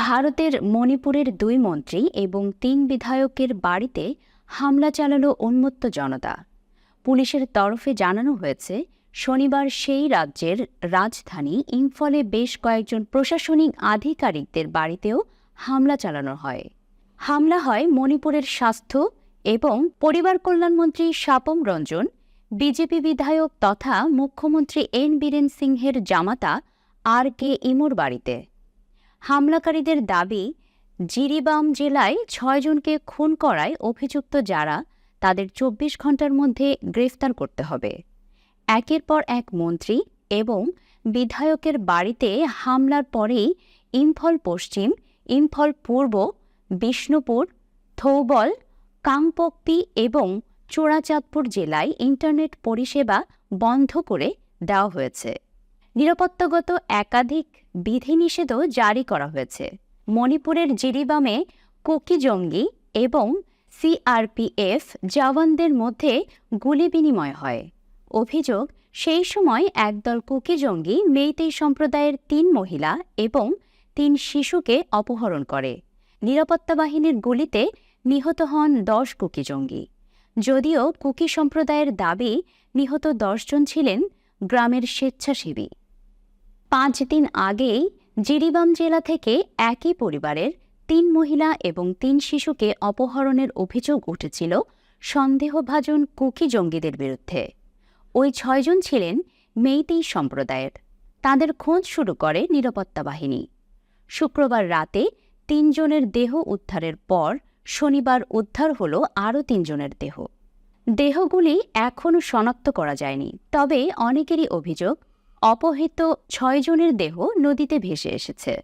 ভারতের মণিপুরের ২ মন্ত্রী এবং ৩ বিধায়কের বাড়িতে হামলা চালাল উন্মত্ত জনতা। পুলিশের তরফে জানানো হয়েছে, শনিবার সেই রাজ্যের রাজধানী ইম্ফলে বেশ কয়েকজন প্রশাসনিক আধিকারিকদের বাড়িতেও হামলা চালানো হয়। হামলা হয় মণিপুরের স্বাস্থ্য এবং পরিবার কল্যাণমন্ত্রী স্বাপম রঞ্জন, বিজেপি বিধায়ক তথা মুখ্যমন্ত্রী এন বীরেন সিংহের জামাতা আর কে ইমোর বাড়িতে। হামলাকারীদের দাবি, জিরিবাম জেলায় ৬ জনকে খুন করায় অভিযুক্ত যারা, তাদের ২৪ ঘণ্টার মধ্যে গ্রেফতার করতে হবে। একের পর এক মন্ত্রী এবং বিধায়কের বাড়িতে হামলার পরেই ইম্ফল পশ্চিম, ইম্ফল পূর্ব, বিষ্ণুপুর, থৌবল, কাংপোকপি এবং চোরাচাঁদপুর জেলায় ইন্টারনেট পরিষেবা বন্ধ করে দেওয়া হয়েছে। নিরাপত্তাগত একাধিক বিধিনিষেধও জারি করা হয়েছে। মণিপুরের জিরিবামে কুকি জঙ্গি এবং সিআরপিএফ জওয়ানদের মধ্যে গুলি বিনিময় হয়। অভিযোগ, সেই সময় একদল কুকি জঙ্গি মেইতেই সম্প্রদায়ের ৩ মহিলা এবং ৩ শিশুকে অপহরণ করে। নিরাপত্তা বাহিনীর গুলিতে নিহত হন ১০ কুকি জঙ্গি। যদিও কুকি সম্প্রদায়ের দাবি, নিহত ১০ জন ছিলেন গ্রামের স্বেচ্ছাসেবী। ৫ দিন আগেই জিরিবাম জেলা থেকে একই পরিবারের ৩ মহিলা এবং ৩ শিশুকে অপহরণের অভিযোগ উঠেছিল সন্দেহভাজন কুকি জঙ্গিদের বিরুদ্ধে। ওই ৬ জন ছিলেন মেইতেই সম্প্রদায়ের। তাদের খোঁজ শুরু করে নিরাপত্তা বাহিনী। শুক্রবার রাতে ৩ জনের দেহ উদ্ধারের পর শনিবার উদ্ধার হল আরও ৩ জনের দেহ। দেহগুলি এখনও শনাক্ত করা যায়নি, তবে অনেকেরই অভিযোগ, অপহৃত ৬ জনের দেহ নদীতে ভেসে এসেছে।